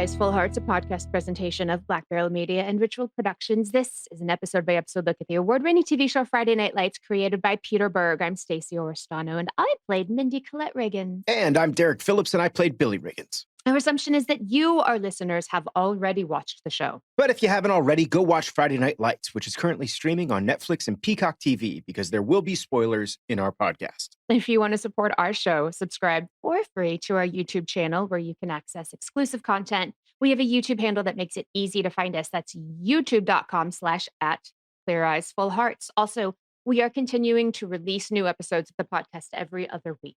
Eyes, Full Hearts, a podcast presentation of Black Barrel Media and Ritual Productions. This is an episode-by-episode look at the award-winning TV show Friday Night Lights, created by Peter Berg. I'm Stacey Oristano, and I played Mindy Collette Riggins. And I'm Derek Phillips, and I played Billy Riggins. Our assumption is that you, our listeners, have already watched the show. But if you haven't already, go watch Friday Night Lights, which is currently streaming on Netflix and Peacock TV, because there will be spoilers in our podcast. If you want to support our show, subscribe for free to our YouTube channel where you can access exclusive content. We have a YouTube handle that makes it easy to find us. That's youtube.com/@ClearEyesFullHearts. Also, we are continuing to release new episodes of the podcast every other week.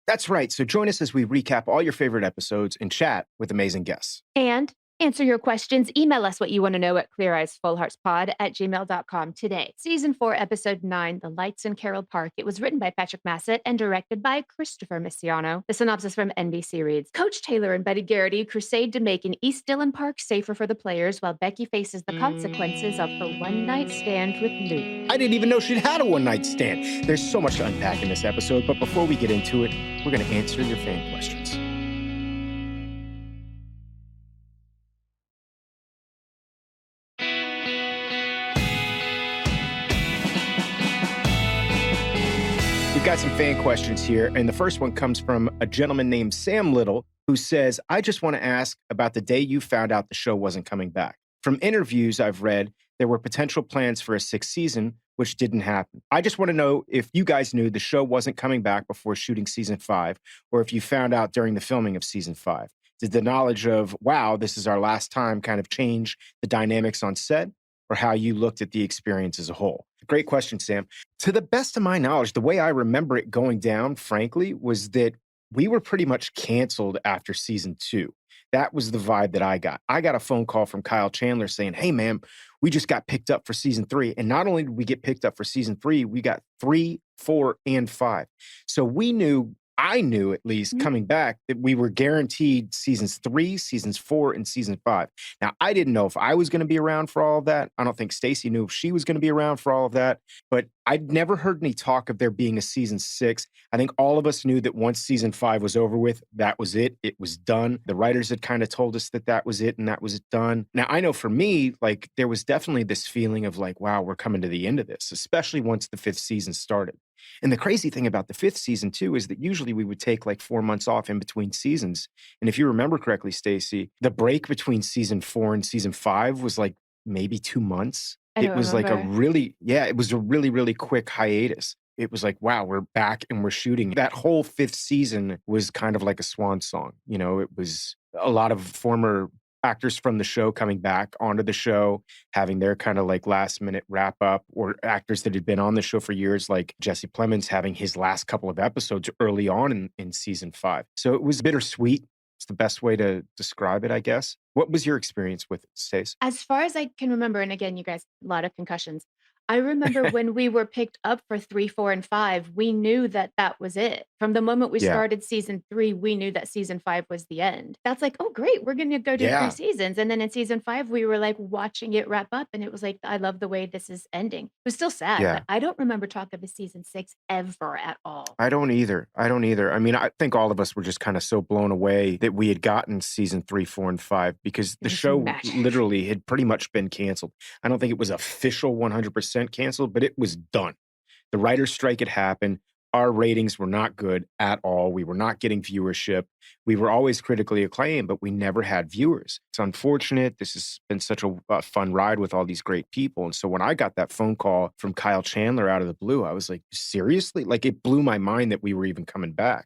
That's right. So join us as we recap all your favorite episodes and chat with amazing guests. And answer your questions. Email us what you want to know at cleareyesfullheartspod@gmail.com today. Season 4, Episode 9, The Lights in Carroll Park. It was written by Patrick Massett and directed by Christopher Missiano. The synopsis from NBC reads, Coach Taylor and Betty Garrity crusade to make an East Dillon Park safer for the players while Becky faces the consequences of her one-night stand with Luke. I didn't even know she'd had a one-night stand. There's so much to unpack in this episode, but before we get into it, we're going to answer your fan questions. We've got some fan questions here, and the first one comes from a gentleman named Sam Little, who says, I just want to ask about the day you found out the show wasn't coming back. From interviews I've read, there were potential plans for a 6th season, which didn't happen. I just want to know if you guys knew the show wasn't coming back before shooting season 5, or if you found out during the filming of season 5. Did the knowledge of, wow, this is our last time kind of change the dynamics on set, or how you looked at the experience as a whole? Great question, Sam. To the best of my knowledge, the way I remember it going down, frankly, was that we were pretty much canceled after season 2. That was the vibe that I got. I got a phone call from Kyle Chandler saying, hey, man, we just got picked up for season 3. And not only did we get picked up for season 3, we got 3, 4, and 5. So I knew at least coming back that we were guaranteed seasons 3, seasons 4, and season 5. Now, I didn't know if I was going to be around for all of that. I don't think Stacey knew if she was going to be around for all of that. But I'd never heard any talk of there being a season 6. I think all of us knew that once season 5 was over with, that was it. It was done. The writers had kind of told us that that was it and that was it done. Now, I know for me, like, there was definitely this feeling of like, wow, we're coming to the end of this, especially once the 5th season started. And the crazy thing about the 5th season, too, is that usually we would take like 4 months off in between seasons. And if you remember correctly, Stacey, the break between season 4 and season 5 was like maybe 2 months. It was like it was a really, really quick hiatus. It was like, wow, we're back and we're shooting. That whole 5th season was kind of like a swan song. You know, it was a lot of former actors from the show coming back onto the show, having their kind of like last minute wrap up, or actors that had been on the show for years, like Jesse Plemons having his last couple of episodes early on in season 5. So it was bittersweet. It's the best way to describe it, I guess. What was your experience with it, Stace? As far as I can remember, and again, you guys, a lot of concussions. I remember when we were picked up for 3, 4, and 5, we knew that that was it. From the moment we started season 3, we knew that season 5 was the end. That's like, oh, great, we're going to go do 3 seasons. And then in season 5, we were like watching it wrap up. And it was like, I love the way this is ending. It was still sad, but I don't remember talk of a season 6 ever at all. I don't either. I mean, I think all of us were just kind of so blown away that we had gotten season 3, 4, and 5, because the show literally had pretty much been canceled. I don't think it was official 100% canceled, but it was done. The writer's strike had happened. Our ratings were not good at all. We were not getting viewership. We were always critically acclaimed, but we never had viewers. It's unfortunate. This has been such a fun ride with all these great people. And so when I got that phone call from Kyle Chandler out of the blue, I was like, seriously? Like, it blew my mind that we were even coming back.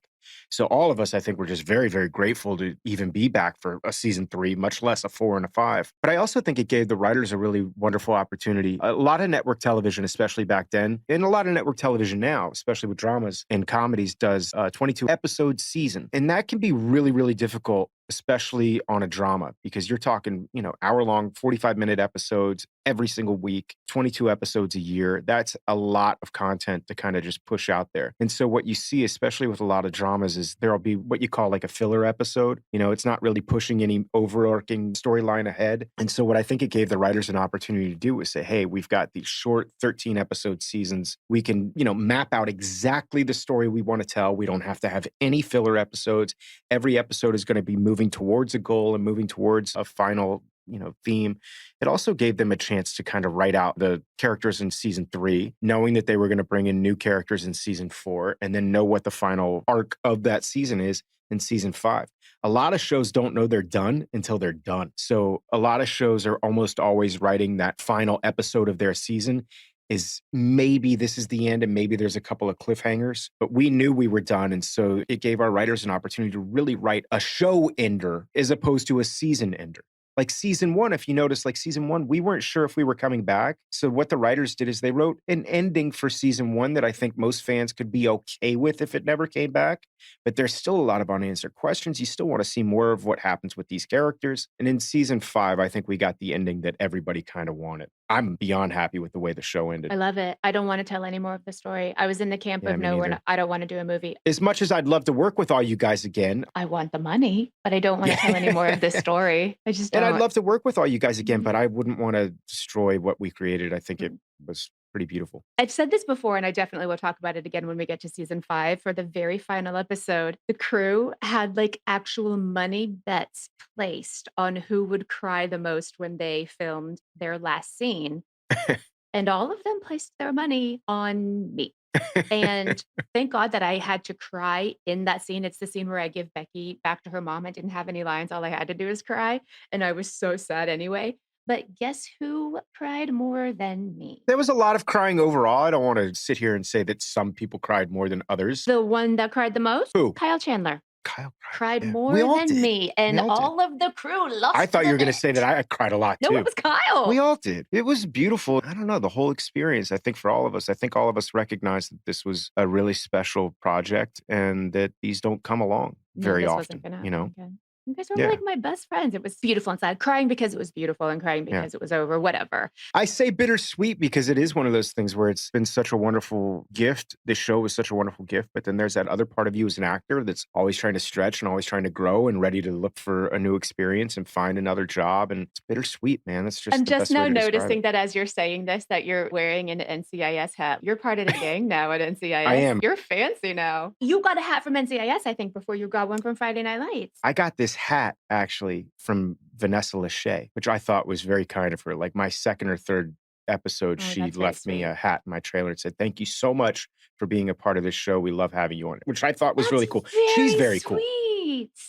So all of us, I think, were just very, very grateful to even be back for a season 3, much less a 4 and a 5. But I also think it gave the writers a really wonderful opportunity. A lot of network television, especially back then, and a lot of network television now, especially with dramas and comedies, does a 22-episode season. And that can be really, really difficult, especially on a drama, because you're talking, hour-long, 45-minute episodes. every single week, 22 episodes a year. That's a lot of content to kind of just push out there. And so what you see, especially with a lot of dramas, is there'll be what you call like a filler episode. You know, it's not really pushing any overarching storyline ahead. And so what I think it gave the writers an opportunity to do was say, hey, we've got these short 13 episode seasons. We can, map out exactly the story we want to tell. We don't have to have any filler episodes. Every episode is going to be moving towards a goal and moving towards a final theme. It also gave them a chance to kind of write out the characters in season 3, knowing that they were going to bring in new characters in season 4, and then know what the final arc of that season is in season 5. A lot of shows don't know they're done until they're done. So a lot of shows are almost always writing that final episode of their season is maybe this is the end and maybe there's a couple of cliffhangers, but we knew we were done. And so it gave our writers an opportunity to really write a show ender as opposed to a season ender. Like season 1, if you notice, like season 1, we weren't sure if we were coming back. So what the writers did is they wrote an ending for season 1 that I think most fans could be okay with if it never came back. But there's still a lot of unanswered questions. You still want to see more of what happens with these characters. And in season 5, I think we got the ending that everybody kind of wanted. I'm beyond happy with the way the show ended. I love it. I don't want to tell any more of the story. I was in the camp of no, I don't want to do a movie. As much as I'd love to work with all you guys again, I want the money, but I don't want to tell any more of this story. I just don't. And I'd love to work with all you guys again, but I wouldn't want to destroy what we created. I think it was pretty beautiful. I've said this before, and I definitely will talk about it again when we get to season 5. For the very final episode, the crew had like actual money bets placed on who would cry the most when they filmed their last scene. And all of them placed their money on me. And thank God that I had to cry in that scene. It's the scene where I give Becky back to her mom. I didn't have any lines. All I had to do was cry. And I was so sad anyway. But guess who cried more than me? There was a lot of crying overall. I don't want to sit here and say that some people cried more than others. The one that cried the most? Who? Kyle Chandler. Kyle cried more than me, and all of the crew lost. I thought you were going to say that I cried a lot too. No, it was Kyle. We all did. It was beautiful. I don't know, the whole experience. I think for all of us, all of us recognized that this was a really special project and that these don't come along very often. Again. You guys were like my best friends. It was beautiful inside. Crying because it was beautiful and crying because it was over, whatever. I say bittersweet because it is one of those things where it's been such a wonderful gift. This show was such a wonderful gift, but then there's that other part of you as an actor that's always trying to stretch and always trying to grow and ready to look for a new experience and find another job. And it's bittersweet, man. That's just I'm the just best now way to describe noticing it. that as you're saying this, that you're wearing an NCIS hat. You're part of the gang now at NCIS. I am. You're fancy now. You got a hat from NCIS, I think, before you got one from Friday Night Lights. I got this hat actually from Vanessa Lachey, which I thought was very kind of her. Like my second or third episode, she left me a hat in my trailer and said, "Thank you so much for being a part of this show. We love having you on it," which I thought was really cool. She's very cool.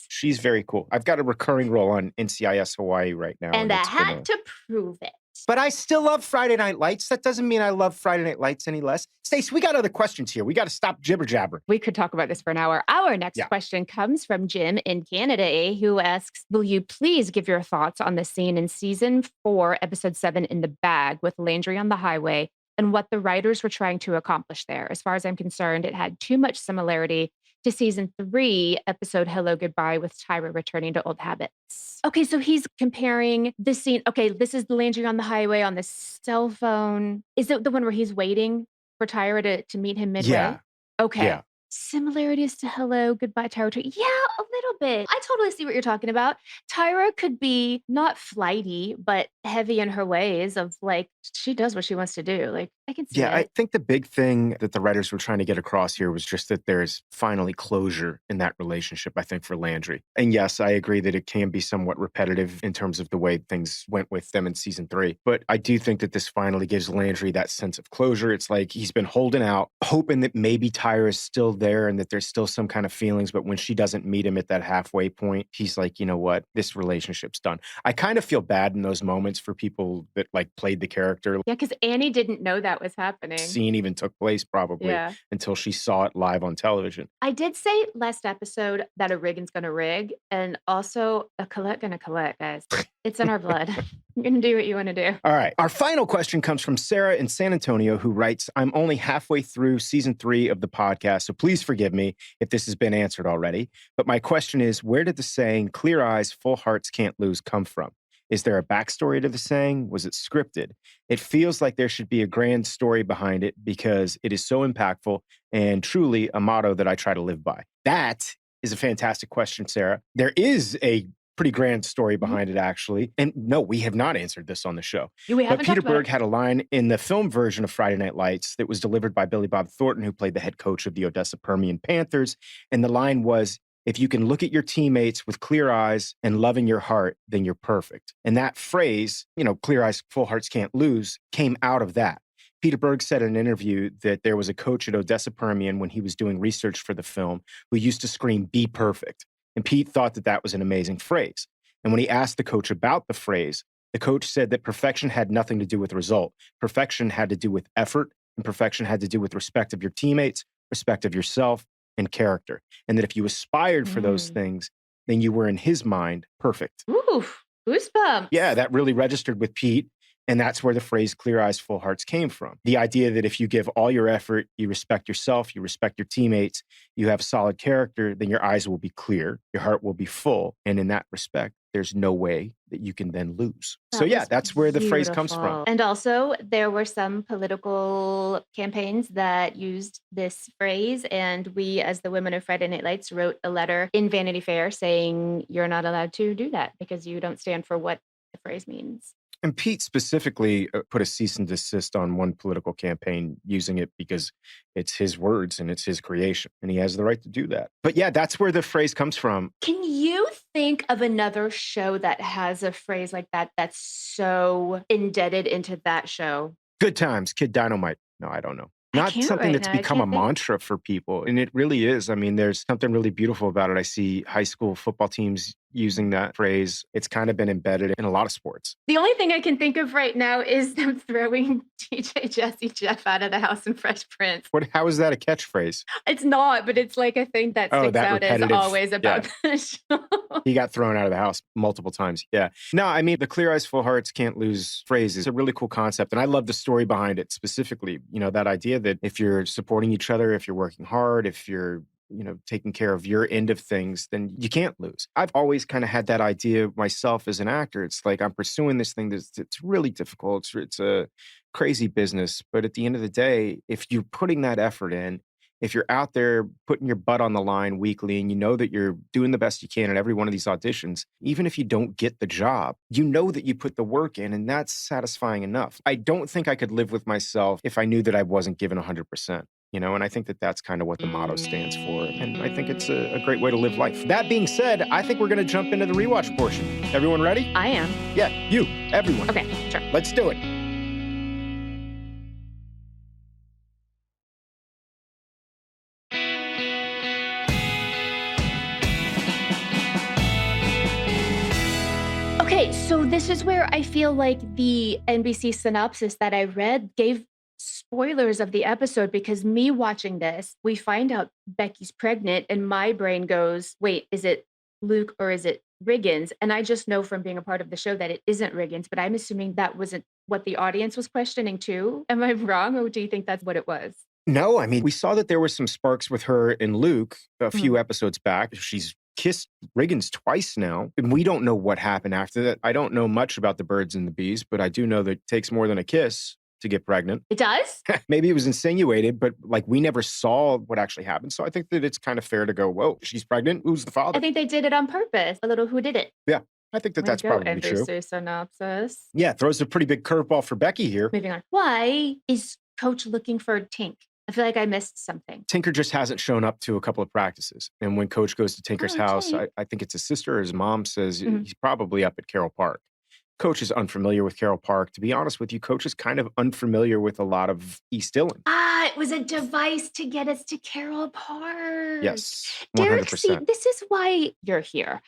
She's very cool. I've got a recurring role on NCIS Hawaii right now. And a hat to prove it. But I still love Friday Night Lights. That doesn't mean I love Friday Night Lights any less. Stacey, we got other questions here. We got to stop jibber jabber. We could talk about this for an hour. Our next question comes from Jim in Canada, who asks, will you please give your thoughts on the scene in season 4, episode 7, In the Bag with Landry on the highway and what the writers were trying to accomplish there? As far as I'm concerned, it had too much similarity to season 3, episode Hello Goodbye with Tyra returning to old habits. Okay, so he's comparing the scene. Okay, this is Landry on the highway on the cell phone. Is it the one where he's waiting for Tyra to meet him midway? Yeah. Okay. Yeah. Similarities to Hello Goodbye, Tyra. Yeah, a little bit. I totally see what you're talking about. Tyra could be not flighty, but heavy in her ways of like, she does what she wants to do. Like, I can see it. I think the big thing that the writers were trying to get across here was just that there's finally closure in that relationship, I think, for Landry. And yes, I agree that it can be somewhat repetitive in terms of the way things went with them in season 3. But I do think that this finally gives Landry that sense of closure. It's like he's been holding out, hoping that maybe Tyra is still there and that there's still some kind of feelings. But when she doesn't meet him at that halfway point, he's like, you know what? This relationship's done. I kind of feel bad in those moments for people that like played the character. Yeah, because Annie didn't know that was happening. Scene even took place probably until she saw it live on television. I did say last episode that a rigging's gonna rig, and also a collect gonna collect, guys. It's in our blood. You're gonna do what you want to do. All right. Our final question comes from Sarah in San Antonio, who writes, I'm only halfway through season 3 of the podcast, so please forgive me if this has been answered already. But my question is, where did the saying, clear eyes, full hearts can't lose come from? Is there a backstory to the saying? Was it scripted? It feels like there should be a grand story behind it because it is so impactful and truly a motto that I try to live by. That is a fantastic question, Sarah. There is a pretty grand story Mhm. behind it, actually. And no, we have not answered this on the show. We But haven't Peter talked about Berg it. had a line in the film version of Friday Night Lights that was delivered by Billy Bob Thornton, who played the head coach of the Odessa Permian Panthers. And the line was, if you can look at your teammates with clear eyes and love in your heart, then you're perfect. And that phrase, clear eyes, full hearts can't lose, came out of that. Peter Berg said in an interview that there was a coach at Odessa Permian when he was doing research for the film who used to scream, be perfect. And Pete thought that that was an amazing phrase. And when he asked the coach about the phrase, the coach said that perfection had nothing to do with result. Perfection had to do with effort, and perfection had to do with respect of your teammates, respect of yourself, and character. And that if you aspired for those Mm. things, then you were in his mind perfect. Ooh, Yeah, goosebumps. that really registered with Pete. And that's where the phrase clear eyes, full hearts came from. The idea that if you give all your effort, you respect yourself, you respect your teammates, you have solid character, then your eyes will be clear, your heart will be full. And in that respect, there's no way that you can then lose. So, That yeah, was that's where the phrase comes from. beautiful. And also, there were some political campaigns that used this phrase, and we, as the women of Friday Night Lights, wrote a letter in Vanity Fair saying, "You're not allowed to do that because you don't stand for what the phrase means." And Pete specifically put a cease and desist on one political campaign using it because it's his words and it's his creation, and he has the right to do that. But yeah, that's where the phrase comes from. Can you think of another show that has a phrase like that that's so indebted into that show? Good times, Kid Dynamite. No, I don't know. I Not can't something right that's now. I become a can't think. mantra for people, and it really is. I mean, there's something really beautiful about it. I see high school football teams using that phrase. It's kind of been embedded in a lot of sports. The only thing I can think of right now is them throwing DJ Jesse Jeff out of the house in Fresh Prince. How is that a catchphrase? It's not, but it's like a thing that Oh, sticks that out as repetitive. always Yeah. about the show. He got thrown out of the house multiple times. Yeah. No, I mean, the clear eyes, full hearts can't lose phrase is a really cool concept. And I love the story behind it specifically. That idea that if you're supporting each other, if you're working hard, if you're, taking care of your end of things, then you can't lose. I've always kind of had that idea myself as an actor. It's like I'm pursuing this thing it's really difficult. It's a crazy business. But at the end of the day, if you're putting that effort in, if you're out there putting your butt on the line weekly and you know that you're doing the best you can at every one of these auditions, even if you don't get the job, you know that you put the work in and that's satisfying enough. I don't think I could live with myself if I knew that I wasn't given 100%. And I think that that's kind of what the motto stands for. And I think it's a great way to live life. That being said, I think we're going to jump into the rewatch portion. Everyone ready? I am. Yeah, you, everyone. Okay, sure. Let's do it. Okay, so this is where I feel like the NBC synopsis that I read gave spoilers of the episode because me watching this, we find out Becky's pregnant and my brain goes, wait, is it Luke or is it Riggins? And I just know from being a part of the show that it isn't Riggins, but I'm assuming that wasn't what the audience was questioning too. Am I wrong or do you think that's what it was? No, I mean, we saw that there were some sparks with her and Luke a Mhm. few episodes back. She's kissed Riggins twice now, and we don't know what happened after that. I don't know much about the birds and the bees, but I do know that it takes more than a kiss to get pregnant. It does? Maybe it was insinuated, but like we never saw what actually happened. So I think that it's kind of fair to go, whoa, she's pregnant. Who's the I father? think they did it on purpose. A little who did it. Yeah, I think that Way to that's go, probably true. NBC synopsis. Yeah, throws a pretty big curveball for Becky here. Moving on. Why is Coach looking for Tink? I feel like I missed something. Tinker just hasn't shown up to a couple of practices. And when Coach goes to Tinker's Oh, house, okay. I think it's his sister or his mom says Mhm. he's probably up at Carroll Park. Coach is unfamiliar with Carroll Park. To be honest with you, Coach is kind of unfamiliar with a lot of East Dillon. Ah, it was a device to get us to Carroll Park. Yes, Derek, see, 100%. this is why you're here.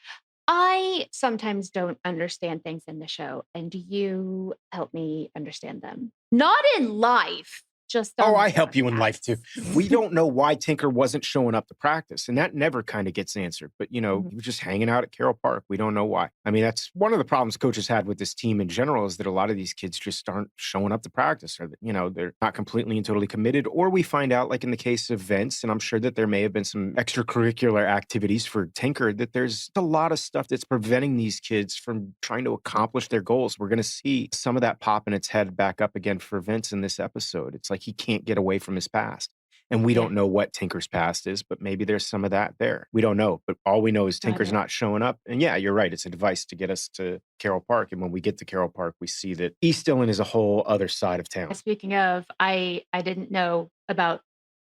I sometimes don't understand things in the show, and you help me understand them. Not in life. just Oh, on I the help you in life too. broadcast. We don't know why Tinker wasn't showing up to practice, and that never kind of gets answered. But, Mhm. he was just hanging out at Carroll Park. We don't know why. I mean, that's one of the problems coaches had with this team in general is that a lot of these kids just aren't showing up to practice or, that, they're not completely and totally committed. Or we find out, like in the case of Vince, and I'm sure that there may have been some extracurricular activities for Tinker, that there's a lot of stuff that's preventing these kids from trying to accomplish their goals. We're going to see some of that pop in its head back up again for Vince in this episode. It's like he can't get away from his past. And we Yeah, don't know what Tinker's past is, but maybe there's some of that there. We don't know. But all we know is got Tinker's it. not showing up. And yeah, you're right. It's a device to get us to Carroll Park. And when we get to Carroll Park, we see that East Dillon is a whole other side of town. Speaking of, I didn't know about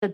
the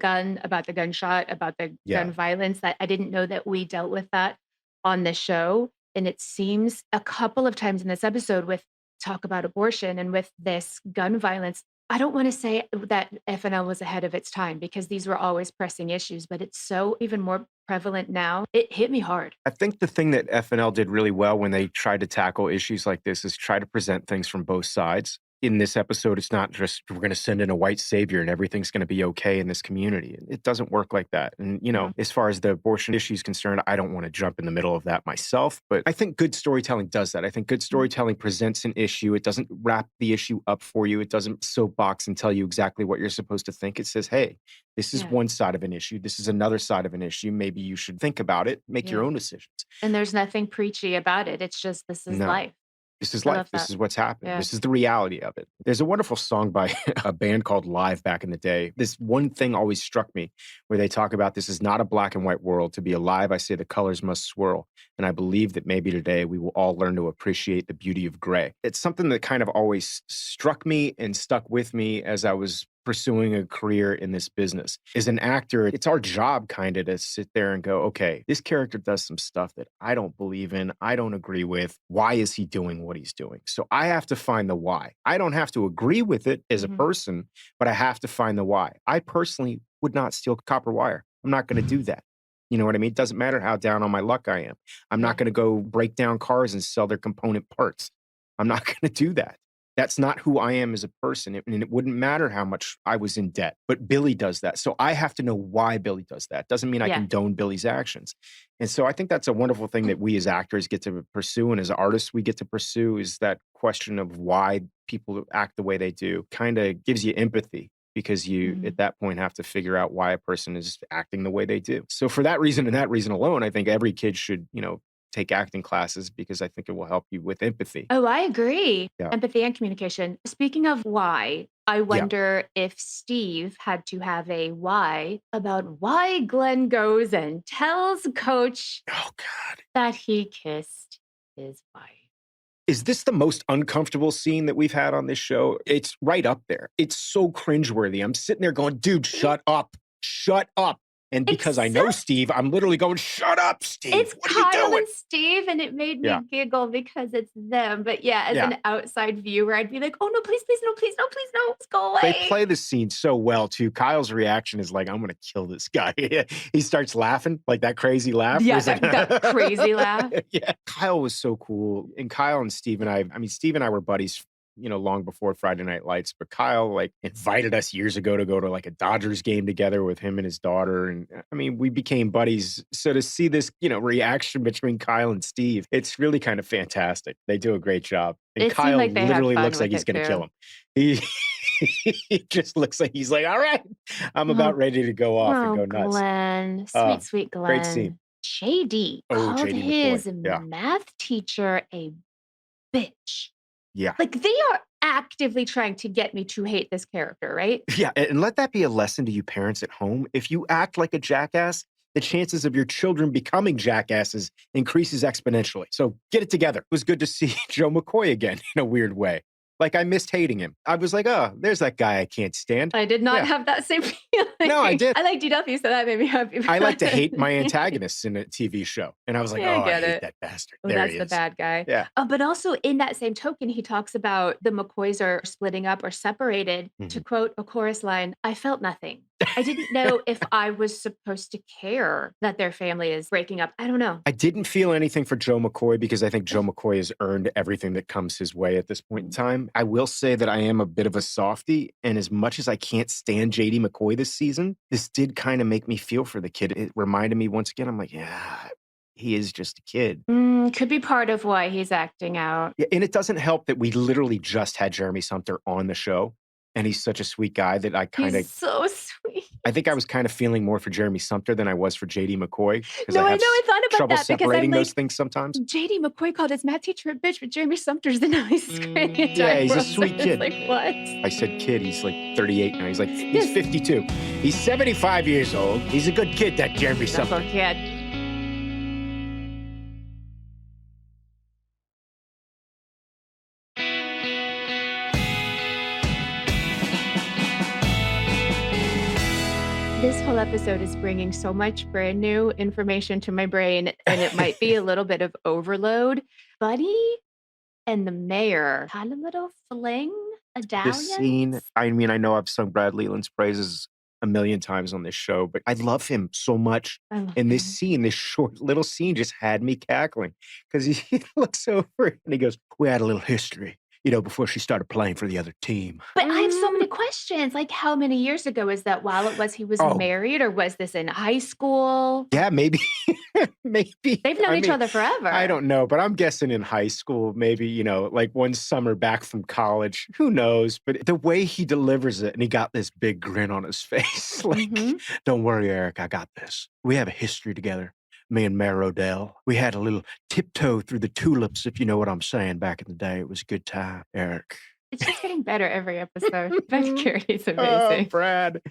gunshot, about the Yeah. gun violence, that I didn't know that we dealt with that on the show, and it seems a couple of times in this episode with talk about abortion and with this gun violence, I don't wanna say that FNL was ahead of its time because these were always pressing issues, but it's so even more prevalent now. It hit me hard. I think the thing that FNL did really well when they tried to tackle issues like this is try to present things from both sides. In this episode, it's not just we're going to send in a white savior and everything's going to be okay in this community. It doesn't work like that. And, No. as far as the abortion issue is concerned, I don't want to jump in the middle of that myself. But I think good storytelling does that. I think good Mhm. storytelling presents an issue. It doesn't wrap the issue up for you, it doesn't soapbox and tell you exactly what you're supposed to think. It says, hey, this is Yeah, one side of an issue. This is another side of an issue. Maybe you should think about it, make your yeah, own decisions. and there's nothing preachy about it. It's just, this is No. life. This is I life. love This that. is what's happening. Yeah. This is the reality of it. There's a wonderful song by a band called Live back in the day. This one thing always struck me where they talk about this is not a black and white world. To be alive, I say the colors must swirl. And I believe that maybe today we will all learn to appreciate the beauty of gray. It's something that kind of always struck me and stuck with me as I was pursuing a career in this business. As an actor, it's our job kind of to sit there and go, okay, this character does some stuff that I don't believe in, I don't agree with. Why is he doing what he's doing? So I have to find the why. I don't have to agree with it as a Mhm. person, but I have to find the why. I personally would not steal copper wire. I'm not going to do that. You know what I mean? It doesn't matter how down on my luck I am. I'm not Yeah. going to go break down cars and sell their component parts. I'm not going to do that. That's not who I am as a person, and it wouldn't matter how much I was in debt, but Billy does that, so I have to know why Billy does that. Doesn't mean I Yeah. condone Billy's actions, and so I think that's a wonderful thing that we as actors get to pursue, and as artists we get to pursue is that question of why people act the way they do. Kinda gives you empathy because you, at Mhm. that point, have to figure out why a person is acting the way they do. So for that reason and that reason alone, I think every kid should, take acting classes because I think it will help you with empathy. Oh, I agree. Yeah. Empathy and communication. Speaking of why, I Yeah. wonder if Steve had to have a why about why Glenn goes and tells Coach Oh god. that he kissed his wife. Is this the most uncomfortable scene that we've had on this show? It's right up there. It's so cringeworthy. I'm sitting there going, dude, It shut up. Shut up. And it's because I so know Steve, I'm literally going, shut up, Steve. it's What are you Kyle doing? and Steve, and it made Yeah. me giggle because it's them. But yeah, as Yeah. an outside viewer, I'd be like, "Oh no, please, please, no, please, no, please, no, let's go They away." play the scene so well too. Kyle's reaction is like, I'm gonna kill this guy. He starts laughing, like that crazy laugh. Where Yeah, he's like, that crazy laugh. yeah. Kyle was so cool. And Kyle and Steve and I mean, Steve and I were buddies, long before Friday Night Lights, but Kyle like invited us years ago to go to like a Dodgers game together with him and his daughter. And I mean, we became buddies. So to see this, reaction between Kyle and Steve, it's really kind of fantastic. They do a great job. And It seemed Kyle like they had literally fun looks like with he's it gonna kill too. him. He he just looks like he's like, all right, I'm Oh, about ready to go off and oh, go nuts. Glenn, Uh, sweet, sweet Great scene. Glenn. JD Oh, called JD McCoy. his Yeah. math teacher a bitch. Yeah. Like, they are actively trying to get me to hate this character, right? Yeah. And let that be a lesson to you parents at home. If you act like a jackass, the chances of your children becoming jackasses increases exponentially. So get it together. It was good to see Joe McCoy again in a weird way. Like I missed hating him. I was like, oh, there's that guy I can't stand. I did not Yeah. have that same No, I feeling. did. I like DW, so that made me happy. I like to hate my antagonists in a TV show. And I was like, Yeah, I oh, I get hate it. that bastard. Oh, There that's he the is. bad guy. Yeah. But also in that same token, he talks about the McCoys are splitting up or separated. To Mhm. quote a chorus line, I felt nothing. I didn't know if I was supposed to care that their family is breaking up. I don't know. I didn't feel anything for Joe McCoy because I think Joe McCoy has earned everything that comes his way at this point in Mm. time. I will say that I am a bit of a softie, and as much as I can't stand JD McCoy this season, this did kind of make me feel for the kid. It reminded me once again, I'm like, yeah, he is just a kid. Could be part of why he's acting out. Yeah, and it doesn't help that we literally just had Jeremy Sumter on the show, and he's such a sweet guy that He's so sweet. I think I was kind of feeling more for Jeremy Sumter than I was for JD McCoy because No, I I have know. I thought about trouble that because I'm separating those like, things sometimes. JD McCoy called his math teacher a bitch, but Jeremy Sumter's the nice guy in the Yeah, entire he's a world. So sweet it's kid. like, what? I said kid, he's like 38 now. He's like, he's Yes. 52. He's 75 years old. He's a good kid, that Jeremy That's Sumter. our kid. This whole episode is bringing so much brand new information to my brain, and it might be a little bit of overload. Buddy and the mayor had a little fling, a This dalliance. scene, I mean, I know I've sung Brad Leland's praises a million times on this show, but I love him so much. I love And this him. scene, this short little scene just had me cackling because he looks over and he goes, we had a little history, before she started playing for the other team. But I have so many questions. Like, how many years ago is that while it was he was Oh. married, or was this in high school? Yeah, maybe. Maybe. They've known each other forever. I don't know, but I'm guessing in high school, maybe, like one summer back from college. Who knows? But the way he delivers it, and he got this big grin on his face. Like, don't worry, Eric, I got this. We have a history together. Me and Mayor Odell. We had a little tiptoe through the tulips, if you know what I'm saying, back in the day. It was a good time, Eric. It's just getting better every episode. Becky Carey's Oh, amazing. Brad.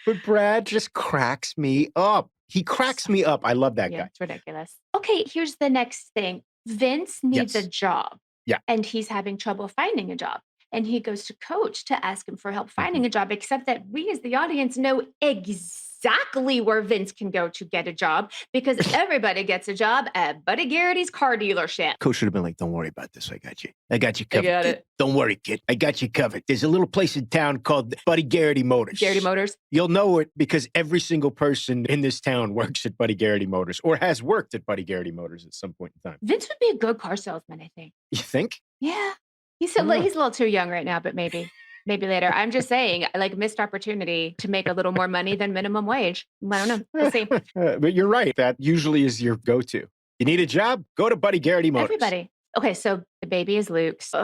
But Brad just cracks me up. He cracks me up. I love that Yeah, guy. it's ridiculous. Okay, here's the next thing. Vince needs Yes. a job. Yeah. And he's having trouble finding a job. And he goes to Coach to ask him for help finding a job, except that we as the audience know exactly where Vince can go to get a job because everybody gets a job at Buddy Garrity's car dealership. Coach should have been like, don't worry about this. I got you. I got you covered. got kid. it. Don't worry, kid. I got you covered. There's a little place in town called Buddy Garrity Motors. Garrity Motors. You'll know it because every single person in this town works at Buddy Garrity Motors or has worked at Buddy Garrity Motors at some point in time. Vince would be a good car salesman, I think. You think? Yeah. He's a little too young right now, but maybe later. I'm just saying, like, missed opportunity to make a little more money than minimum wage. I don't know. We'll see. But you're right. That usually is your go-to. You need a job? Go to Buddy Garrity Motors. Everybody. Okay, so the baby is Luke's. Oh,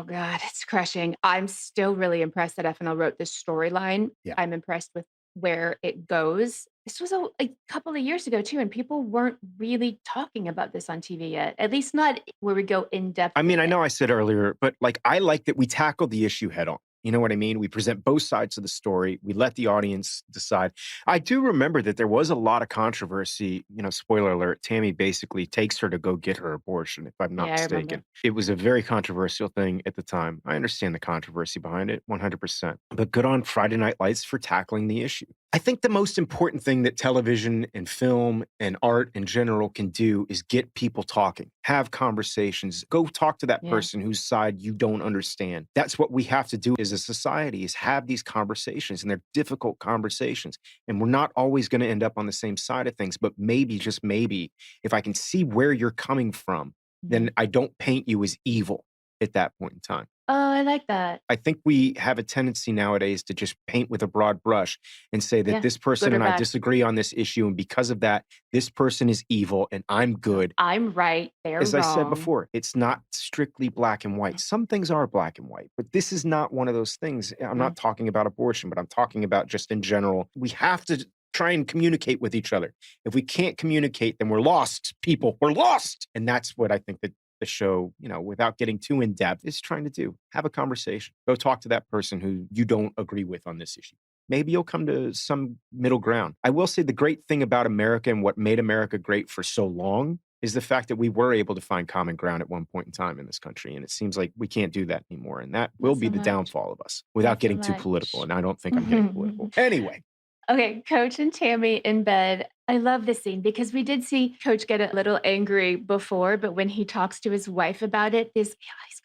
God, it's crushing. I'm still really impressed that FNL wrote this storyline. Yeah. I'm impressed with where it goes. This was a couple of years ago, too, and people weren't really talking about this on TV yet, at least not where we go in depth. I mean, with I it. know I said earlier, but like I like that we tackle the issue head on. You know what I mean? We present both sides of the story. We let the audience decide. I do remember that there was a lot of controversy. Spoiler alert, Tammy basically takes her to go get her abortion, if I'm not Yeah, I remember. mistaken. It was a very controversial thing at the time. I understand the controversy behind it, 100%. But good on Friday Night Lights for tackling the issue. I think the most important thing that television and film and art in general can do is get people talking, have conversations, go talk to that Yeah. person whose side you don't understand. That's what we have to do as a society is have these conversations, and they're difficult conversations. And we're not always going to end up on the same side of things, but maybe, just maybe, if I can see where you're coming from, then I don't paint you as evil at that point in time. Oh, I like that. I think we have a tendency nowadays to just paint with a broad brush and say that Yeah, this person good or and I bad. disagree on this issue, and because of that, this person is evil and I'm good. I'm right. They're As wrong. I said before, it's not strictly black and white. Some things are black and white, but this is not one of those things. I'm not talking about abortion, but I'm talking about just in general. We have to try and communicate with each other. If we can't communicate, then we're lost, people. We're lost. And that's what I think that the show, without getting too in depth, is trying to do. Have a conversation. Go talk to that person who you don't agree with on this issue. Maybe you'll come to some middle ground. I will say the great thing about America and what made America great for so long is the fact that we were able to find common ground at one point in time in this country. And it seems like we can't do that anymore. And that will Not be so the much. downfall of us without Not so getting too much. political. And I don't think I'm getting political. Anyway. Okay, Coach and Tammy in bed. I love this scene because we did see Coach get a little angry before, but when he talks to his wife about it, he's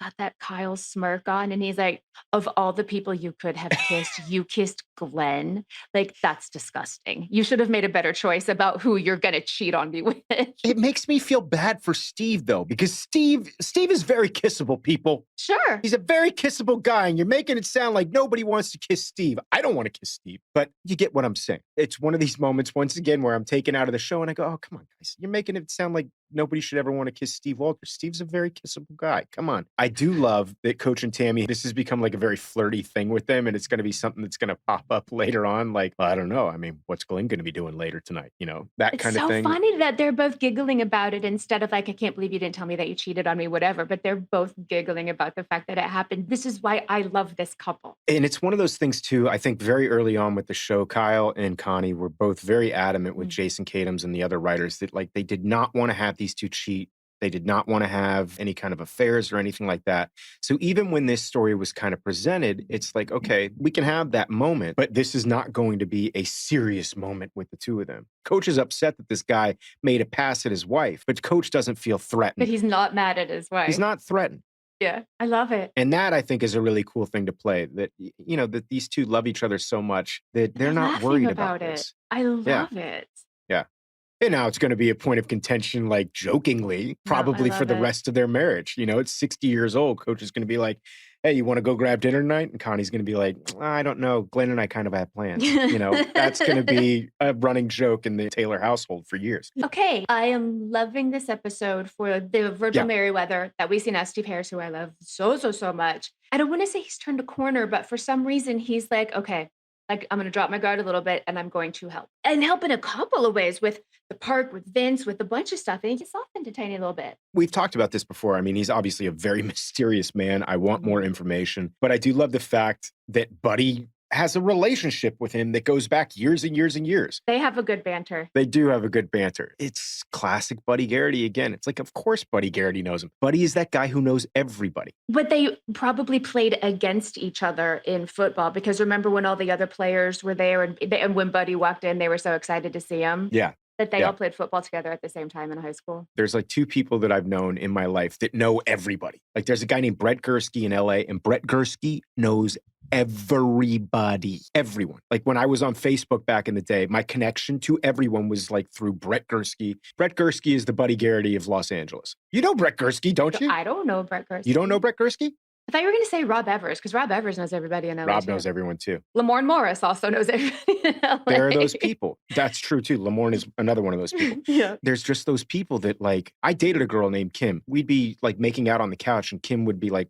got that Kyle smirk on, and he's like, "Of all the people you could have kissed, you kissed Glenn. Like, that's disgusting. You should have made a better choice about who you're gonna cheat on me with." It makes me feel bad for Steve, though, because Steve is very kissable, people. Sure. He's a very kissable guy, and you're making it sound like nobody wants to kiss Steve. I don't want to kiss Steve, but you get what I'm saying. It's one of these moments, once again, where I'm taken out of the show and I go, oh, come on, guys. You're making it sound like nobody should ever want to kiss Steve Walters. Steve's a very kissable guy. Come on. I do love that Coach and Tammy, this has become like a very flirty thing with them, and it's going to be something that's going to pop up later on. Like, well, I don't know. I mean, what's Glenn going to be doing later tonight? You know, that It's kind of so thing. funny that they're both giggling about it instead of like, "I can't believe you didn't tell me that you cheated on me," whatever, but they're both giggling about the fact that it happened. This is why I love this couple. And it's one of those things too, I think very early on with the show, Kyle and Connie were both very adamant with Mm. Jason Katims and the other writers that like they did not want to have these two cheat. They did not want to have any kind of affairs or anything like that. So even when this story was kind of presented, it's like, okay, we can have that moment, but this is not going to be a serious moment with the two of them. Coach is upset that this guy made a pass at his wife, but Coach doesn't feel But threatened. he's not mad at his He's wife. not threatened. Yeah, I love it. And that I think is a really cool thing to play that, you know, that these two love each other so much that they're They're not laughing worried about about it. this. I Yeah. love it. Yeah. And now it's going to be a point of contention, like jokingly, No, I probably for love the it. rest of their marriage. You know, it's 60 years old. Coach is going to be like, hey, you want to go grab dinner tonight? And Connie's going to be like, I don't know. Glenn and I kind of have plans. You know, that's going to be a running joke in the Taylor household for years. Okay, I am loving this episode for the Virgil Yeah. Merriweather that we see now, Steve Harris, who I love so much. I don't want to say he's turned a corner, but for some reason he's like, okay, like I'm going to drop my guard a little bit and I'm going to help. And help in a couple of ways with the park, with Vince, with a bunch of stuff. And he gets softened a tiny little bit. We've talked about this before. I mean, he's obviously a very mysterious man. I want more information, but I do love the fact that Buddy has a relationship with him that goes back years and years and years. They have a good banter. They do have a good banter. It's classic Buddy Garrity again. It's like, of course, Buddy Garrity knows him. Buddy is that guy who knows everybody. But they probably played against each other in football because remember when all the other players were there and when Buddy walked in, they were so excited to see him. Yeah. That they Yeah. all played football together at the same time in high school. There's like two people that I've known in my life that know everybody. Like there's a guy named Brett Gursky in LA, and Brett Gursky knows everybody, everyone. Like when I was on Facebook back in the day, my connection to everyone was like through Brett Gursky. Brett Gursky is the Buddy Garrity of Los Angeles. You know Brett Gursky, don't you? I don't know Brett Gursky. You don't know Brett Gursky? I thought you were going to say Rob Evers because Rob Evers knows everybody in LA. Rob too. knows everyone too. Lamorne Morris also knows everybody in LA. There are those people. That's true too. Lamorne is another one of those people. Yeah. There's just those people that like, I dated a girl named Kim. We'd be like making out on the couch and Kim would be like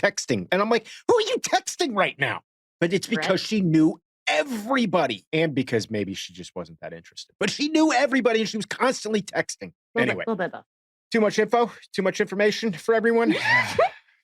texting. And I'm like, who are you texting right now? But it's because Right. she knew everybody and because maybe she just wasn't that interested. But she knew everybody and she was constantly texting. Anyway, Little bit though. too much info, too much information for everyone.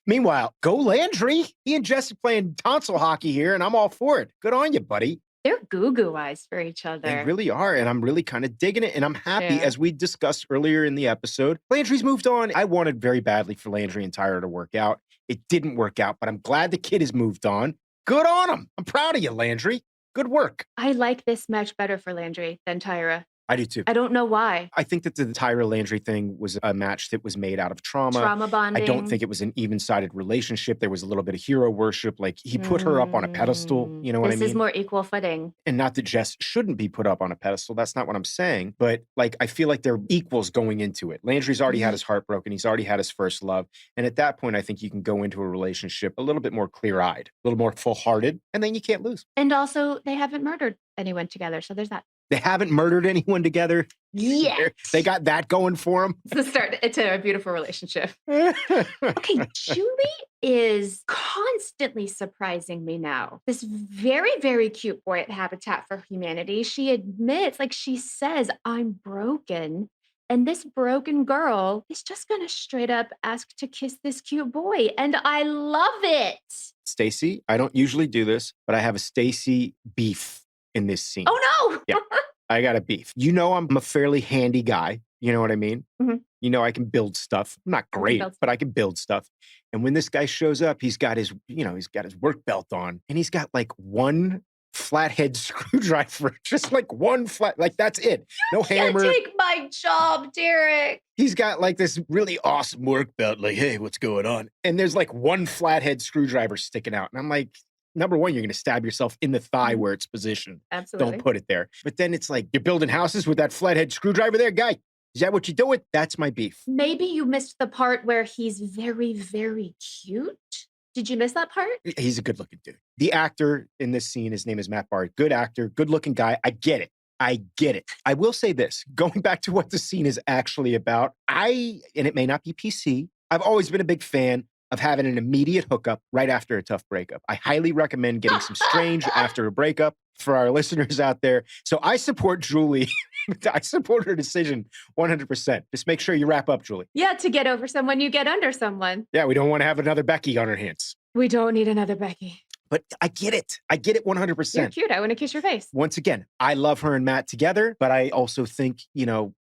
Meanwhile, go Landry. He and Jesse playing tonsil hockey here, and I'm all for it. Good on you, buddy. They're goo-goo eyes for each They other. really are, and I'm really kind of digging it, and I'm happy, Yeah. as we discussed earlier in the episode, Landry's moved on. I wanted very badly for Landry and Tyra to work out. It didn't work out, but I'm glad the kid has moved on. Good on him. I'm proud of you, Landry. Good work. I like this match better for Landry than Tyra. I do too. I don't know why. I think that the Tyra Landry thing was a match that was made out of trauma. Trauma bonding. I don't think it was an even-sided relationship. There was a little bit of hero worship. Like he put her up on a pedestal. You know what I This mean? is more equal footing. And not that Jess shouldn't be put up on a pedestal. That's not what I'm saying. But like, I feel like they're equals going into it. Landry's already had his heart broken. He's already had his first love. And at that point, I think you can go into a relationship a little bit more clear-eyed, a little more full-hearted, and then you can't lose. And also, they haven't murdered anyone together. So there's that. They haven't murdered anyone together. Yeah. They got that going for them. It's the start. It's a beautiful relationship. Okay, Julie is constantly surprising me now. This very cute boy at Habitat for Humanity. She admits, like she says, I'm broken. And this broken girl is just going to straight up ask to kiss this cute boy. And I love it. Stacey, I don't usually do this, but I have a Stacey beef in this scene. Oh, no. Yeah. I got a beef. You know, I'm a fairly handy guy. You know what I mean? Mhm. You know, I can build stuff. I'm not great, build but I can build stuff. And when this guy shows up, he's got his, he's got his work belt on and he's got like one flathead screwdriver, just like one flat, like that's it. No hammer. Take my job, Derek. He's got like this really awesome work belt, like, hey, what's going on? And there's like one flathead screwdriver sticking out. And I'm like, number one, you're going to stab yourself in the thigh where it's positioned. Absolutely. Don't put it there. But then it's like, you're building houses with that flathead screwdriver there, guy. Is that what you do with? That's my beef. Maybe you missed the part where he's very, very cute. Did you miss that part? He's a good looking dude. The actor in this scene, his name is Matt Bard. Good actor, good looking guy. I get it. I will say this, going back to what the scene is actually about, and it may not be PC, I've always been a big fan of having an immediate hookup right after a tough breakup. I highly recommend getting some strange after a breakup for our listeners out there. So I support Julie. I support her decision 100%. Just make sure you wrap up, Julie. Yeah, to get over someone, you get under someone. Yeah, we don't want to have another Becky on our hands. We don't need another Becky. But I get it. I get it 100%. You're cute. I want to kiss your face. Once again, I love her and Matt together, but I also think,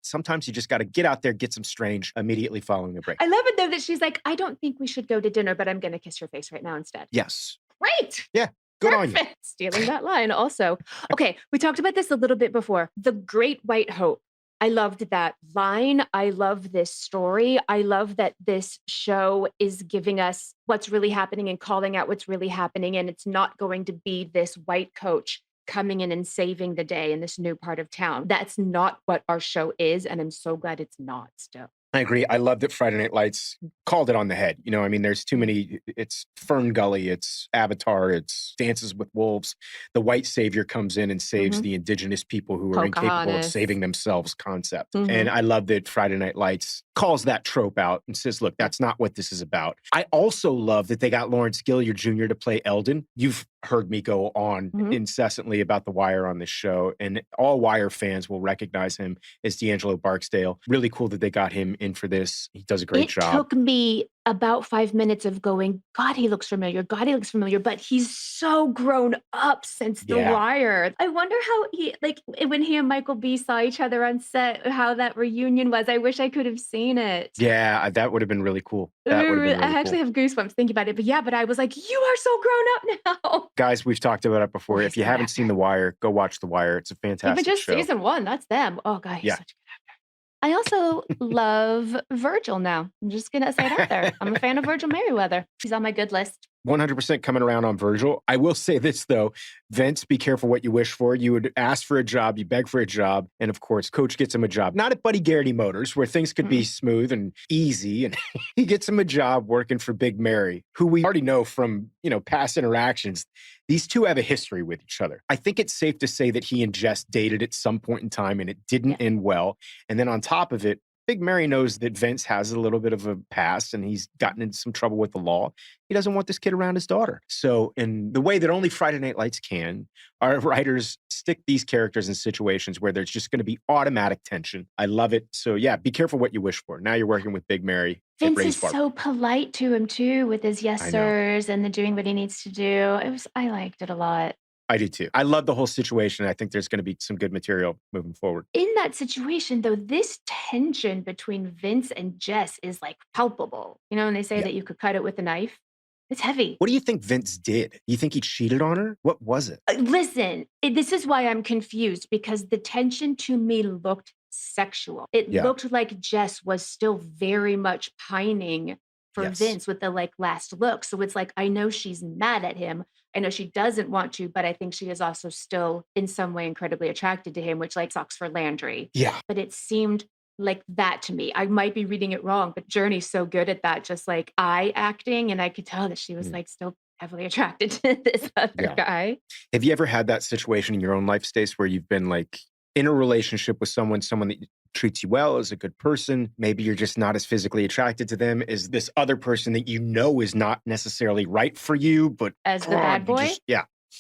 sometimes you just got to get out there, get some strange immediately following the break. I love it, though, that she's like, I don't think we should go to dinner, but I'm going to kiss your face right now instead. Yes. Great. Yeah. Good on you. Stealing that line also. Okay, we talked about this a little bit before. The Great White Hope. I loved that line. I love this story. I love that this show is giving us what's really happening and calling out what's really happening. And it's not going to be this white coach coming in and saving the day in this new part of town. That's not what our show is. And I'm so glad it's not still. I agree. I love that Friday Night Lights called it on the head. There's too many. It's Fern Gully, it's Avatar, it's Dances with Wolves. The white savior comes in and saves the indigenous people who are incapable of saving themselves concept. And I love that Friday Night Lights calls that trope out and says, look, that's not what this is about. I also love that they got Lawrence Gilliard Jr. to play Eldon. You've heard me go on incessantly about The Wire on this show, and all Wire fans will recognize him as D'Angelo Barksdale. Really cool that they got him in for this. He does a great job. It took me about 5 minutes of going, God, he looks familiar. God, he looks familiar. But he's so grown up since The Wire. I wonder how when he and Michael B saw each other on set, how that reunion was. I wish I could have seen it. Yeah, that would have been really cool. I actually have goosebumps thinking about it. But I was like, you are so grown up now. Guys, we've talked about it before. If you haven't seen The Wire, go watch The Wire. It's a fantastic show. Even just show. season 1, that's them. Oh, God, he's such a good actor. I also love Virgil now. I'm just going to say it out there. I'm a fan of Virgil Merriweather. He's on my good list. 100% coming around on Virgil. I will say this, though. Vince, be careful what you wish for. You would ask for a job, you beg for a job, and of course, Coach gets him a job. Not at Buddy Garrity Motors, where things could be smooth and easy, and he gets him a job working for Big Mary, who we already know from, past interactions. These two have a history with each other. I think it's safe to say that he and Jess dated at some point in time, and it didn't end well. And then on top of it, Big Mary knows that Vince has a little bit of a past and he's gotten into some trouble with the law. He doesn't want this kid around his daughter. So in the way that only Friday Night Lights can, our writers stick these characters in situations where there's just going to be automatic tension. I love it. So yeah, be careful what you wish for. Now you're working with Big Mary. Vince is so polite to him too, with his yes sirs and the doing what he needs to do. I liked it a lot. I do too. I love the whole situation. I think there's going to be some good material moving forward. In that situation, though, this tension between Vince and Jess is like palpable. And they say that you could cut it with a knife. It's heavy. What do you think Vince did? You think he cheated on her? What was it? Listen, this is why I'm confused, because the tension to me looked sexual. It looked like Jess was still very much pining for Vince with the last look. So it's like, I know she's mad at him. I know she doesn't want to, but I think she is also still in some way incredibly attracted to him, which sucks for Landry. Yeah. But it seemed like that to me. I might be reading it wrong, but Journey's so good at that, just eye acting. And I could tell that she was still heavily attracted to this other guy. Have you ever had that situation in your own life, Stace, where you've been in a relationship with someone that treats you well, is a good person? Maybe you're just not as physically attracted to them as this other person that is not necessarily right for you, but as the bad boy?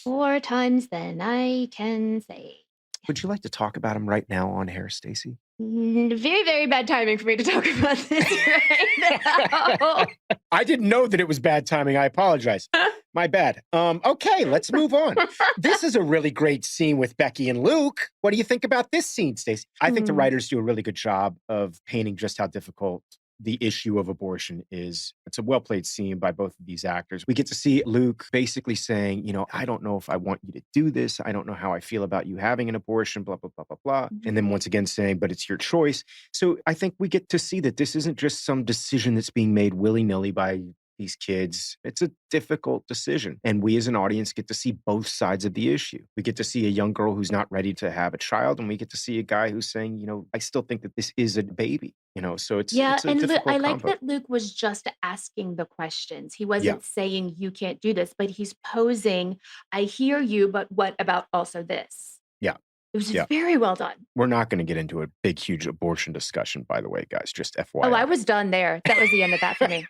4 times then I can say. Would you like to talk about him right now on air, Stacey? Very, very bad timing for me to talk about this right now. I didn't know that it was bad timing. I apologize. My bad. Okay, let's move on. This is a really great scene with Becky and Luke. What do you think about this scene, Stacey? I think the writers do a really good job of painting just how difficult the issue of abortion is it's a well-played scene by both of these actors. We get to see Luke basically saying, I don't know if I want you to do this. I don't know how I feel about you having an abortion, blah, blah, blah, blah, blah. And then once again saying, but it's your choice. So I think we get to see that this isn't just some decision that's being made willy-nilly by these kids. It's a difficult decision. And we as an audience get to see both sides of the issue. We get to see a young girl who's not ready to have a child. And we get to see a guy who's saying, I still think that this is a baby, so it's Yeah, a and I difficult like combo. that Luke was just asking the questions. He Yeah. wasn't saying you can't do this, but he's posing, I hear you, but what about also this? Yeah. It was Yeah. very well done. We're not going to get into a big, huge abortion discussion, by the way, guys, just FYI. Oh, I was done there. That was the end of that for me.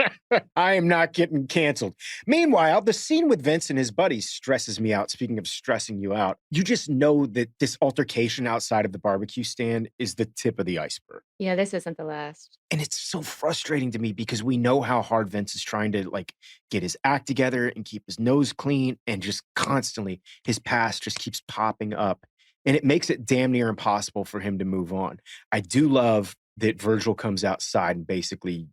I am not getting canceled. Meanwhile, the scene with Vince and his buddies stresses me out. Speaking of stressing you out, you just know that this altercation outside of the barbecue stand is the tip of the iceberg. Yeah, this isn't the last. And it's so frustrating to me because we know how hard Vince is trying to get his act together and keep his nose clean, and just constantly his past just keeps popping up. And it makes it damn near impossible for him to move on. I do love that Virgil comes outside and basically,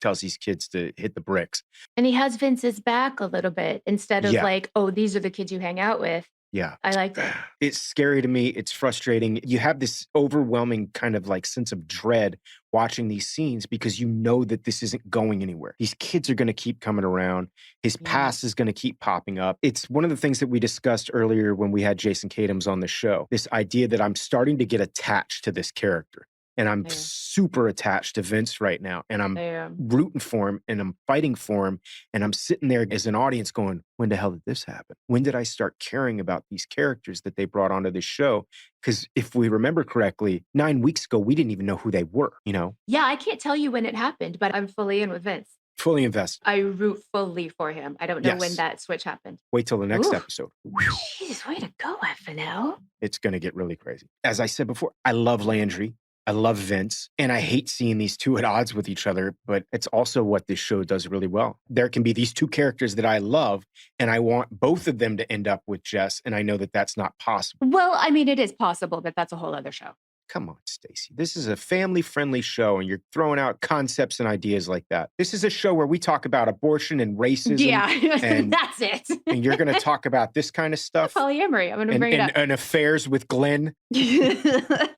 tells these kids to hit the bricks. And he has Vince's back a little bit instead of Yeah. oh, these are the kids you hang out with. Yeah. I liked it. It's scary to me. It's frustrating. You have this overwhelming kind of sense of dread watching these scenes because you know that this isn't going anywhere. These kids are going to keep coming around. His past is going to keep popping up. It's one of the things that we discussed earlier when we had Jason Katims on the show. This idea that I'm starting to get attached to this character. And I'm super attached to Vince right now. And I'm rooting for him and I'm fighting for him. And I'm sitting there as an audience going, when the hell did this happen? When did I start caring about these characters that they brought onto this show? Because if we remember correctly, 9 weeks ago, we didn't even know who they were, Yeah, I can't tell you when it happened, but I'm fully in with Vince. Fully invested. I root fully for him. I don't know when that switch happened. Wait till the next episode. Jeez, way to go, FNL. It's going to get really crazy. As I said before, I love Landry. I love Vince, and I hate seeing these two at odds with each other, but it's also what this show does really well. There can be these two characters that I love, and I want both of them to end up with Jess, and I know that that's not possible. Well, I mean, it is possible, but that's a whole other show. Come on, Stacey. This is a family-friendly show, and you're throwing out concepts and ideas like that. This is a show where we talk about abortion and racism. Yeah, and that's it. And you're going to talk about this kind of stuff. Polyamory. I'm going to bring it up. And affairs with Glenn.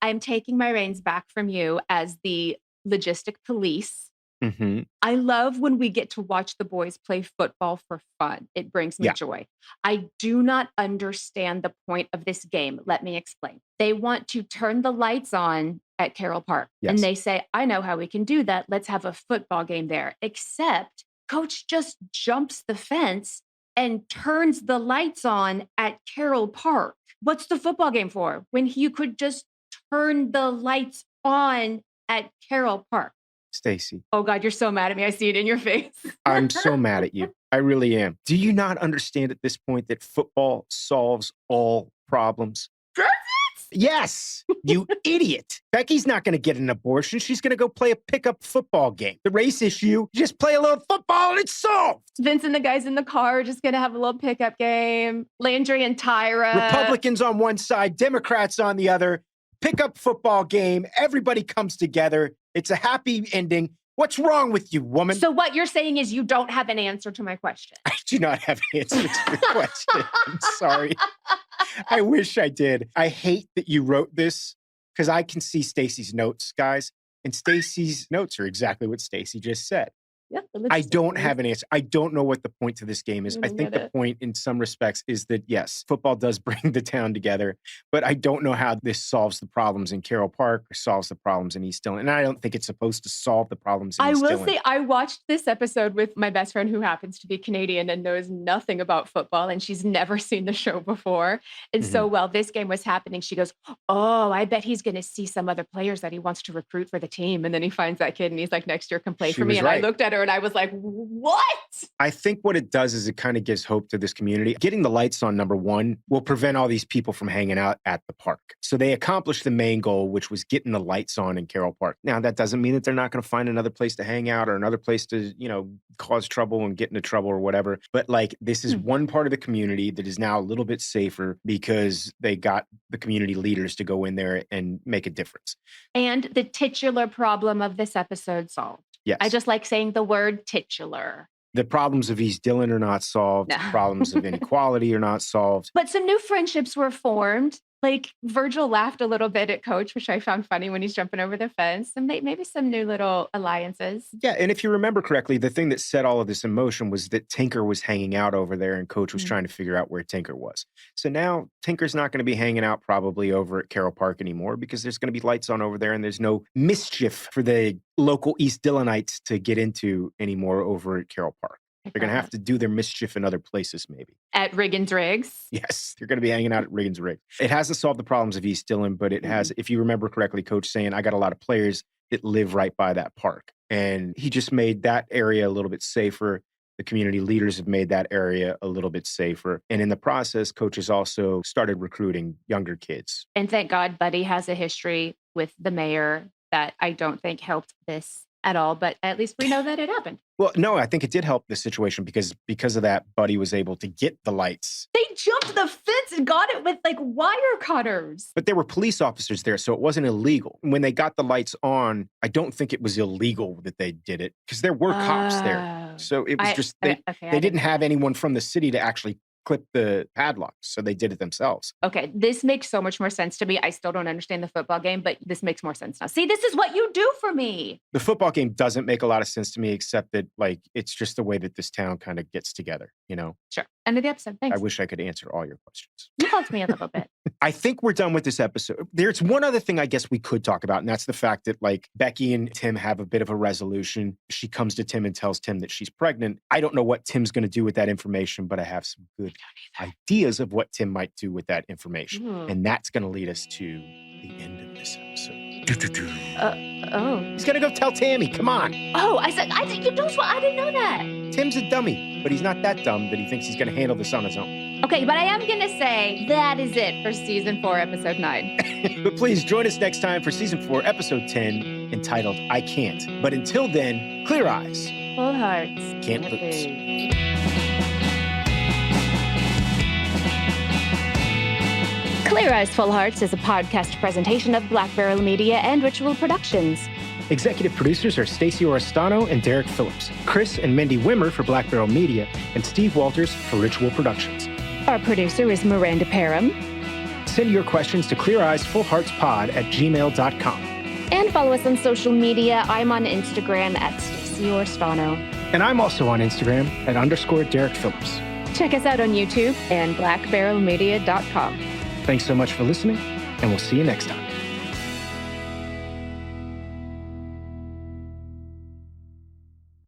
I'm taking my reins back from you as the logistic police. Mm-hmm. I love when we get to watch the boys play football for fun. It brings me joy. I do not understand the point of this game. Let me explain. They want to turn the lights on at Carroll Park. Yes. And they say, I know how we can do that. Let's have a football game there. Except Coach just jumps the fence and turns the lights on at Carroll Park. What's the football game for when you could just turn the lights on at Carroll Park? Stacey. Oh, God, you're so mad at me. I see it in your face. I'm so mad at you. I really am. Do you not understand at this point that football solves all problems? Does it? Yes, you idiot. Becky's not going to get an abortion. She's going to go play a pickup football game. The race issue, just play a little football and it's solved. Vince and the guys in the car are just going to have a little pickup game. Landry and Tyra. Republicans on one side, Democrats on the other. Pickup football game. Everybody comes together. It's a happy ending. What's wrong with you, woman? So what you're saying is you don't have an answer to my question. I do not have an answer to your question. I'm sorry. I wish I did. I hate that you wrote this because I can see Stacey's notes, guys. And Stacey's notes are exactly what Stacey just said. Yeah, I don't have an answer. I don't know what the point to this game is. I think the it. point in some respects is that, yes, football does bring the town together, but I don't know how this solves the problems in Carroll Park or solves the problems in East Dillon. And I don't think it's supposed to solve the problems in East Dillon. I will say I watched this episode with my best friend who happens to be Canadian and knows nothing about football, and she's never seen the show before. And so while this game was happening, she goes, oh, I bet he's going to see some other players that he wants to recruit for the team. And then he finds that kid and he's like, next year can play for me. And I looked at her and I was like, what? I think what it does is it kind of gives hope to this community. Getting the lights on, number one, will prevent all these people from hanging out at the park. So they accomplished the main goal, which was getting the lights on in Carroll Park. Now, that doesn't mean that they're not going to find another place to hang out or another place to, cause trouble and get into trouble or whatever. But this is one part of the community that is now a little bit safer because they got the community leaders to go in there and make a difference. And the titular problem of this episode solved. Yes. I just like saying the word titular. The problems of East Dillon are not solved. No. The problems of inequality are not solved. But some new friendships were formed. Like Virgil laughed a little bit at Coach, which I found funny when he's jumping over the fence. And maybe some new little alliances. Yeah, and if you remember correctly, the thing that set all of this in motion was that Tinker was hanging out over there and Coach was trying to figure out where Tinker was. So now Tinker's not going to be hanging out probably over at Carroll Park anymore because there's going to be lights on over there and there's no mischief for the local East Dillonites to get into anymore over at Carroll Park. They're going to have to do their mischief in other places, maybe. At Riggins Riggs? Yes, they're going to be hanging out at Riggins Riggs. It hasn't solved the problems of East Dillon, but it has, if you remember correctly, Coach saying, I got a lot of players that live right by that park. And he just made that area a little bit safer. The community leaders have made that area a little bit safer. And in the process, Coach has also started recruiting younger kids. And thank God Buddy has a history with the mayor that I don't think helped this at all, but at least we know that it happened. Well, no, I think it did help the situation because of that, Buddy was able to get the lights. They jumped the fence and got it with like wire cutters. But there were police officers there, so it wasn't illegal. When they got the lights on, I don't think it was illegal that they did it because there were cops there. So it was they didn't have anyone from the city to actually clip the padlocks, so they did it themselves. Okay, this makes so much more sense to me. I still don't understand the football game, but this makes more sense now. See, this is what you do for me. The football game doesn't make a lot of sense to me, except that like it's just the way that this town kind of gets together, you know? Sure. End of the episode. Thanks. I wish I could answer all your questions. You helped me a little bit. I think we're done with this episode. There's one other thing I guess we could talk about, and that's the fact that like Becky and Tim have a bit of a resolution. She comes to Tim and tells Tim that she's pregnant. I don't know what Tim's going to do with that information, but I have some good ideas of what Tim might do with that information. And that's going to lead us to the end of this episode. He's going to go tell Tammy. Come on. Oh, I said you don't. I didn't know that. Tim's a dummy, but he's not that dumb that he thinks he's going to handle this on his own. Okay, but I am going to say that is it for season 4, episode 9. But please join us next time for season 4, episode 10, entitled I Can't. But until then, clear eyes. Full hearts. Can't lose. Clear Eyes, Full Hearts is a podcast presentation of Black Barrel Media and Ritual Productions. Executive producers are Stacey Oristano and Derek Phillips, Chris and Mindy Wimmer for Black Barrel Media, and Steve Walters for Ritual Productions. Our producer is Miranda Parham. Send your questions to cleareyesfullheartspod@gmail.com. And follow us on social media. I'm on Instagram at Stacey Oristano. And I'm also on Instagram at _Derek Phillips. Check us out on YouTube and blackbarrelmedia.com. Thanks so much for listening, and we'll see you next time.